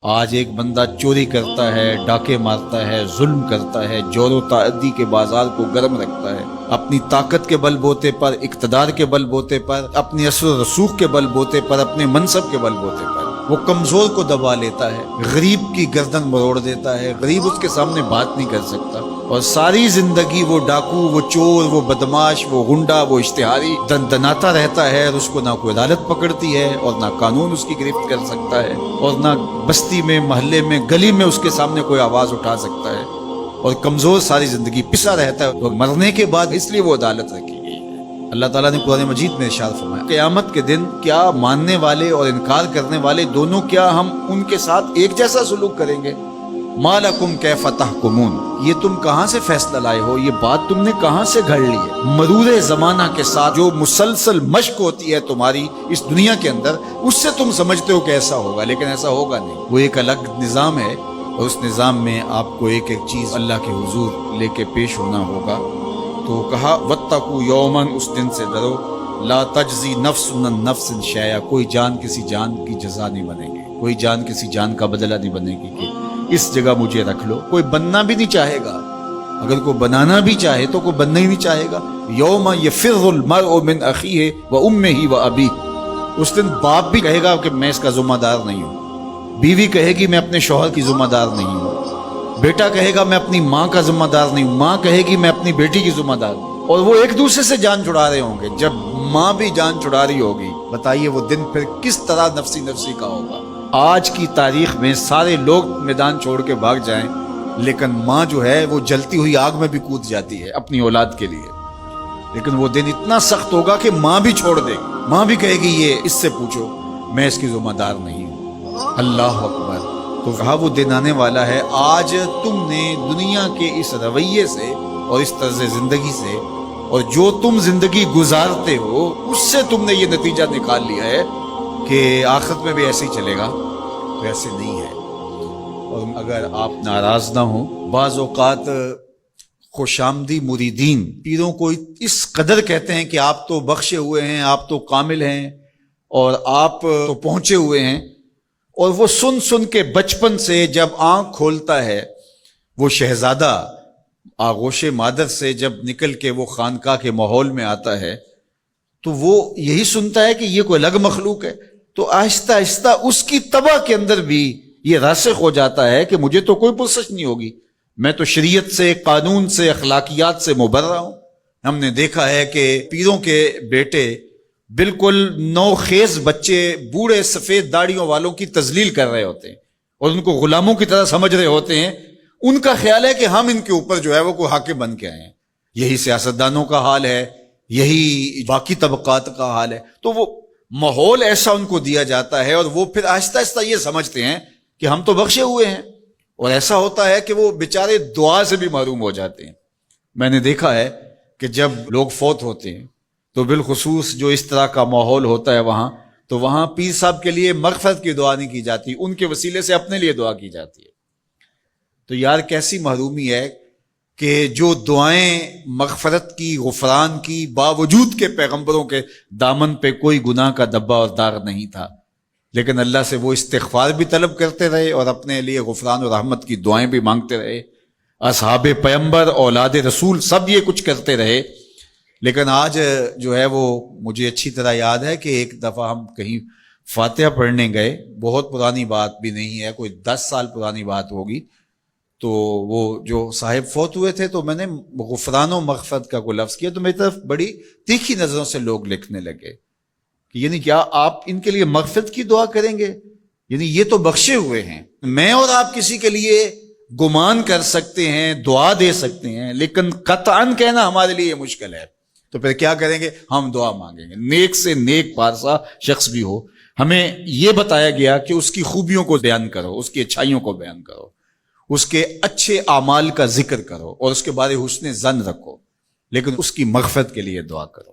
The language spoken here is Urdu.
آج ایک بندہ چوری کرتا ہے، ڈاکے مارتا ہے، ظلم کرتا ہے، جور و تعدی کے بازار کو گرم رکھتا ہے، اپنی طاقت کے بل بوتے پر، اقتدار کے بل بوتے پر، اپنی اثر و رسوخ کے بل بوتے پر، اپنے منصب کے بل بوتے پر وہ کمزور کو دبا لیتا ہے، غریب کی گردن مروڑ دیتا ہے، غریب اس کے سامنے بات نہیں کر سکتا، اور ساری زندگی وہ ڈاکو، وہ چور، وہ بدماش، وہ غنڈا، وہ اشتہاری دندناتا رہتا ہے، اور اس کو نہ کوئی عدالت پکڑتی ہے اور نہ قانون اس کی گرفت کر سکتا ہے، اور نہ بستی میں، محلے میں، گلی میں اس کے سامنے کوئی آواز اٹھا سکتا ہے، اور کمزور ساری زندگی پسا رہتا ہے، اور مرنے کے بعد اس لیے وہ عدالت رکھی گئی ہے۔ اللہ تعالیٰ نے قرآن مجید میں ارشاد فرمایا، قیامت کے دن کیا ماننے والے اور انکار کرنے والے دونوں، کیا ہم ان کے ساتھ ایک جیسا سلوک کریں گے؟ ما لکم کیف تحکمون، یہ تم کہاں سے فیصلہ لائے ہو، یہ بات تم نے کہاں سے گھڑ لی ہے؟ مرور زمانہ کے ساتھ جو مسلسل مشق ہوتی ہے تمہاری اس دنیا کے اندر، اس سے تم سمجھتے ہو کہ ایسا ہوگا، لیکن ایسا ہوگا نہیں۔ وہ ایک الگ نظام ہے، اور اس نظام میں آپ کو ایک ایک چیز اللہ کے حضور لے کے پیش ہونا ہوگا۔ تو کہا واتقوا یوماً، اس دن سے ڈرو، لا تجزی نفس عن نفس شیئا، کوئی جان کسی جان کی جزا نہیں بنے گی، کوئی جان کسی جان کا بدلہ نہیں بنے گی کہ اس جگہ مجھے رکھ لو۔ کوئی بننا بھی نہیں چاہے گا، اگر کوئی بنانا بھی چاہے تو کوئی بننا ہی نہیں چاہے گا۔ یوم یفر المرء من اخیہ وامہ وابیہ، اس دن باپ بھی کہے گا کہ میں اس کا ذمہ دار نہیں ہوں، بیوی کہے گی میں اپنے شوہر کی ذمہ دار نہیں ہوں، بیٹا کہے گا میں اپنی ماں کا ذمہ دار نہیں ہوں، ماں کہے گی میں اپنی بیٹی کی ذمہ دار ہوں، اور وہ ایک دوسرے سے جان چھڑا رہے ہوں گے۔ جب ماں بھی جان چھڑا رہی ہوگی، بتائیے وہ دن پھر کس طرح نفسی نفسی کا ہوگا۔ آج کی تاریخ میں سارے لوگ میدان چھوڑ کے بھاگ جائیں، لیکن ماں جو ہے وہ جلتی ہوئی آگ میں بھی کود جاتی ہے اپنی اولاد کے لیے، لیکن وہ دن اتنا سخت ہوگا کہ ماں بھی چھوڑ دے گی، ماں بھی کہے گی یہ اس سے پوچھو، میں اس کی ذمہ دار نہیں ہوں۔ اللہ اکبر۔ تو کہا وہ دن آنے والا ہے، آج تم نے دنیا کے اس رویے سے اور اس طرز زندگی سے، اور جو تم زندگی گزارتے ہو اس سے تم نے یہ نتیجہ نکال لیا ہے کہ آخرت میں بھی ایسے ہی چلے گا، تو ایسے نہیں ہے۔ اور اگر آپ ناراض نہ ہوں، بعض اوقات خوش آمدی مریدین پیروں کو اس قدر کہتے ہیں کہ آپ تو بخشے ہوئے ہیں، آپ تو کامل ہیں، اور آپ تو پہنچے ہوئے ہیں، اور وہ سن سن کے بچپن سے جب آنکھ کھولتا ہے وہ شہزادہ آغوش مادر سے جب نکل کے وہ خانقاہ کے ماحول میں آتا ہے، تو وہ یہی سنتا ہے کہ یہ کوئی الگ مخلوق ہے، تو آہستہ آہستہ اس کی طبع کے اندر بھی یہ راسخ ہو جاتا ہے کہ مجھے تو کوئی پرسش نہیں ہوگی، میں تو شریعت سے، قانون سے، اخلاقیات سے مبرہ ہوں۔ ہم نے دیکھا ہے کہ پیروں کے بیٹے بالکل نوخیز بچے بوڑھے سفید داڑیوں والوں کی تذلیل کر رہے ہوتے ہیں اور ان کو غلاموں کی طرح سمجھ رہے ہوتے ہیں، ان کا خیال ہے کہ ہم ان کے اوپر جو ہے وہ کوئی حاکم بن کے آئے ہیں۔ یہی سیاستدانوں کا حال ہے، یہی باقی طبقات کا حال ہے۔ تو وہ ماحول ایسا ان کو دیا جاتا ہے، اور وہ پھر آہستہ آہستہ یہ سمجھتے ہیں کہ ہم تو بخشے ہوئے ہیں، اور ایسا ہوتا ہے کہ وہ بیچارے دعا سے بھی محروم ہو جاتے ہیں۔ میں نے دیکھا ہے کہ جب لوگ فوت ہوتے ہیں تو بالخصوص جو اس طرح کا ماحول ہوتا ہے وہاں، تو وہاں پیر صاحب کے لیے مغفرت کی دعا نہیں کی جاتی، ان کے وسیلے سے اپنے لیے دعا کی جاتی ہے۔ تو یار کیسی محرومی ہے کہ جو دعائیں مغفرت کی، غفران کی، باوجود کے پیغمبروں کے دامن پہ کوئی گناہ کا دبا اور داغ نہیں تھا، لیکن اللہ سے وہ استغفار بھی طلب کرتے رہے اور اپنے لیے غفران و رحمت کی دعائیں بھی مانگتے رہے۔ اصحاب پیغمبر، اولاد رسول سب یہ کچھ کرتے رہے، لیکن آج جو ہے وہ مجھے اچھی طرح یاد ہے کہ ایک دفعہ ہم کہیں فاتحہ پڑھنے گئے، بہت پرانی بات بھی نہیں ہے، کوئی 10 سال پرانی بات ہوگی، تو وہ جو صاحب فوت ہوئے تھے تو میں نے غفران و مغفرت کا کوئی لفظ کیا، تو میری طرف بڑی تیکھی نظروں سے لوگ لکھنے لگے کہ یعنی کیا آپ ان کے لیے مغفرت کی دعا کریں گے؟ یعنی یہ تو بخشے ہوئے ہیں، میں اور آپ کسی کے لیے گمان کر سکتے ہیں، دعا دے سکتے ہیں، لیکن قطعاً کہنا ہمارے لیے مشکل ہے۔ تو پھر کیا کریں گے؟ ہم دعا مانگیں گے۔ نیک سے نیک پارسا شخص بھی ہو، ہمیں یہ بتایا گیا کہ اس کی خوبیوں کو بیان کرو، اس کی اچھائیوں کو بیان کرو، اس کے اچھے اعمال کا ذکر کرو، اور اس کے بارے حسن ظن رکھو، لیکن اس کی مغفرت کے لیے دعا کرو۔